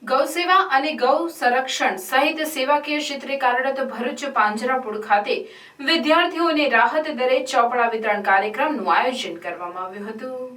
ગૌ સેવા અને ગૌ સંરક્ષણ સહિત સેવાકીય ક્ષેત્રે કાર્યરત ભરૂચ પાંજરાપોળ ખાતે વિદ્યાર્થીઓને રાહત દરે ચોપડા વિતરણ કાર્યક્રમનું આયોજન કરવામાં આવ્યું હતું।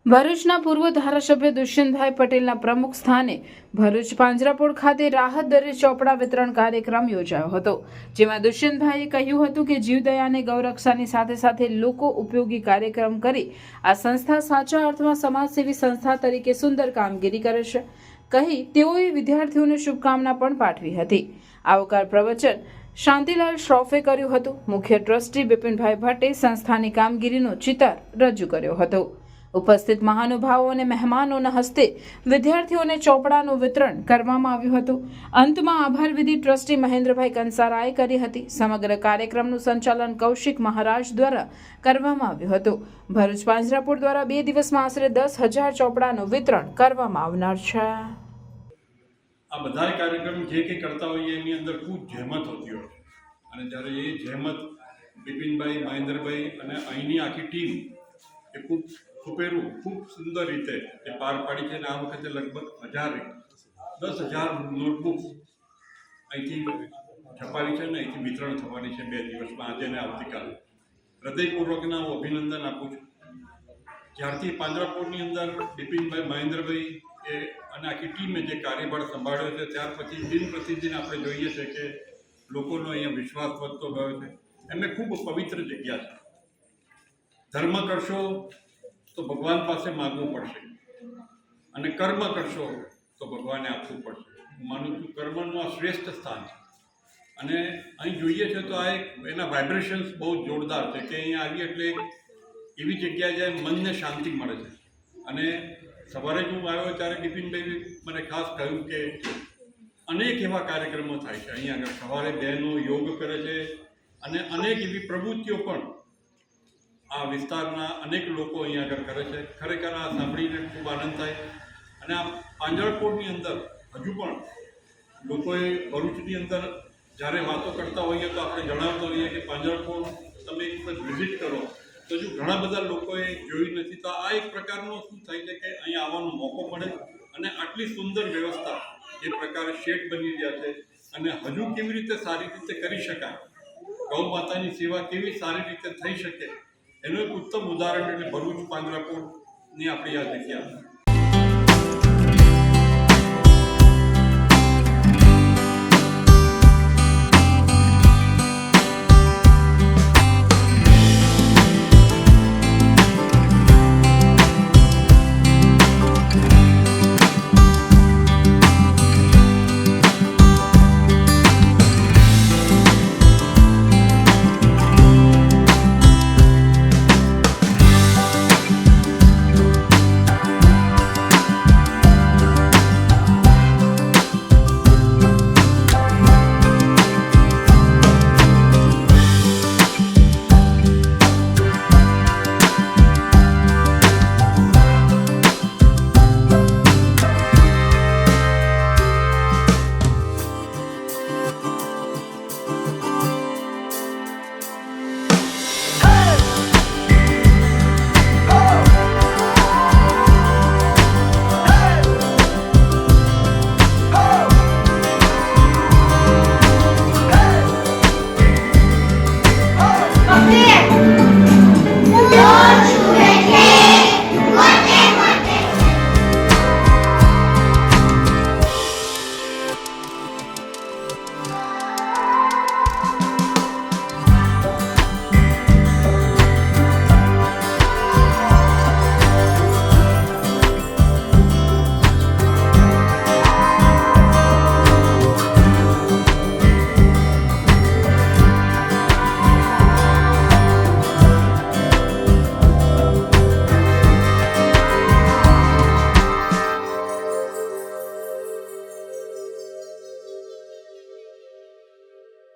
ભરૂચના પૂર્વ ધારાસભ્ય દુષ્યંતભાઈ પટેલના પ્રમુખ સ્થાને ભરૂચ પાંજરાપોળ ખાતે રાહત દરે ચોપડા વિતરણ કાર્યક્રમ યોજાયો હતો, જેમાં દુષ્યંતભાઈએ કહ્યું હતું કે જીવદયા અને ગૌરક્ષાની સાથે સાથે લોકો ઉપયોગી કાર્યક્રમ કરી આ સંસ્થા સાચા અર્થમાં સમાજસેવી સંસ્થા તરીકે સુંદર કામગીરી કરે છે કહી તેઓએ વિદ્યાર્થીઓને શુભકામના પણ પાઠવી હતી। આવકાર પ્રવચન શાંતિલાલ શ્રોફે કર્યું હતું। મુખ્ય ટ્રસ્ટી બિપિનભાઈ ભટ્ટે સંસ્થાની કામગીરીનો ચિતાર રજૂ કર્યો હતો। ઉપસ્થિત મહાનુભાવો અને મહેમાનોના હસ્તે વિદ્યાર્થીઓને ચોપડાનું વિતરણ કરવામાં આવ્યું હતું। અંતમાં આભાર વિધિ ટ્રસ્ટી મહેન્દ્રભાઈ કંસારાએ કરી હતી। સમગ્ર કાર્યક્રમનું સંચાલન કૌશિક મહારાજ દ્વારા કરવામાં આવ્યું હતું। ભરૂચ પાંજરાપોળ દ્વારા 2 દિવસમાં આશરે 10,000 ચોપડાનું વિતરણ કરવામાં આવનાર છે। આ બધા કાર્યક્રમ જે કંઈ કરતા હોઈએ એની અંદર ખૂબ જહેમત હોતી હોય અને જ્યારે એ જહેમત બિપિનભાઈ, મહેન્દ્રભાઈ અને અહીંની આખી ટીમ એ ખૂબ સુંદર રીતે એ પાર પાડી છે અને આ વખતે લગભગ 10,000 નોટબુક્સ અહીંથી છપાવી છે અને અહીંથી વિતરણ થવાની છે 2 દિવસમાં, આજે અને આવતીકાલે। હૃદયપૂર્વકના હું અભિનંદન આપું છું। જ્યારથી પાંજરાપોળની અંદર બિપિનભાઈ, મહેન્દ્રભાઈ અને આખી ટીમે જે કાર્યભાર સંભાળ્યો છે ત્યાર પછી દિન પ્રતિદિન આપણે જોઈએ છે કે લોકોનો અહીંયા વિશ્વાસ વધતો ગયો છે। એમને ખૂબ પવિત્ર જગ્યા છે। ધર્મ કરશો તો ભગવાન પાસે માગવું પડશે અને કર્મ કરશો તો ભગવાને આપવું પડશે। હું માનું છું કર્મનું આ શ્રેષ્ઠ સ્થાન છે અને અહીં જોઈએ છે તો આ એક એના વાઇબ્રેશન્સ બહુ જોરદાર છે કે અહીંયા આવીએ એટલે એવી જગ્યા જ્યાં મનને શાંતિ મળે છે। અને સવારે જ હું આવ્યો ત્યારે બિપિનભાઈ મને ખાસ કહ્યું કે અનેક એવા કાર્યક્રમો થાય છે અહીંયા આગળ। સવારે બહેનો યોગ કરે છે અને અનેક એવી પ્રવૃત્તિઓ પણ આ વિસ્તારના અનેક લોકો અહીંયા આગળ કરે છે। ખરેખર આ સાંભળીને ખૂબ આનંદ થાય અને આ પાંજરાપોળની અંદર હજુ પણ લોકોએ ભરૂચની અંદર જ્યારે વાતો કરતા હોઈએ તો આપણે જણાવતા હોઈએ કે પાંજરાપોળ તમે એક વખત વિઝિટ કરો તો હજુ ઘણા બધા લોકોએ જોયું નથી। તો આ એક પ્રકારનો શું થાય છે કે અહીંયા આવવાનો મોકો મળે અને આટલી સુંદર વ્યવસ્થા એ પ્રકારે શેડ બની રહ્યા છે અને હજુ કેવી રીતે સારી રીતે કરી શકાય, ગૌ માતાની સેવા કેવી સારી રીતે થઈ શકે એનું એક ઉત્તમ ઉદાહરણ એટલે ભરૂચ પાંજરાપોળની આપણી આ જગ્યા।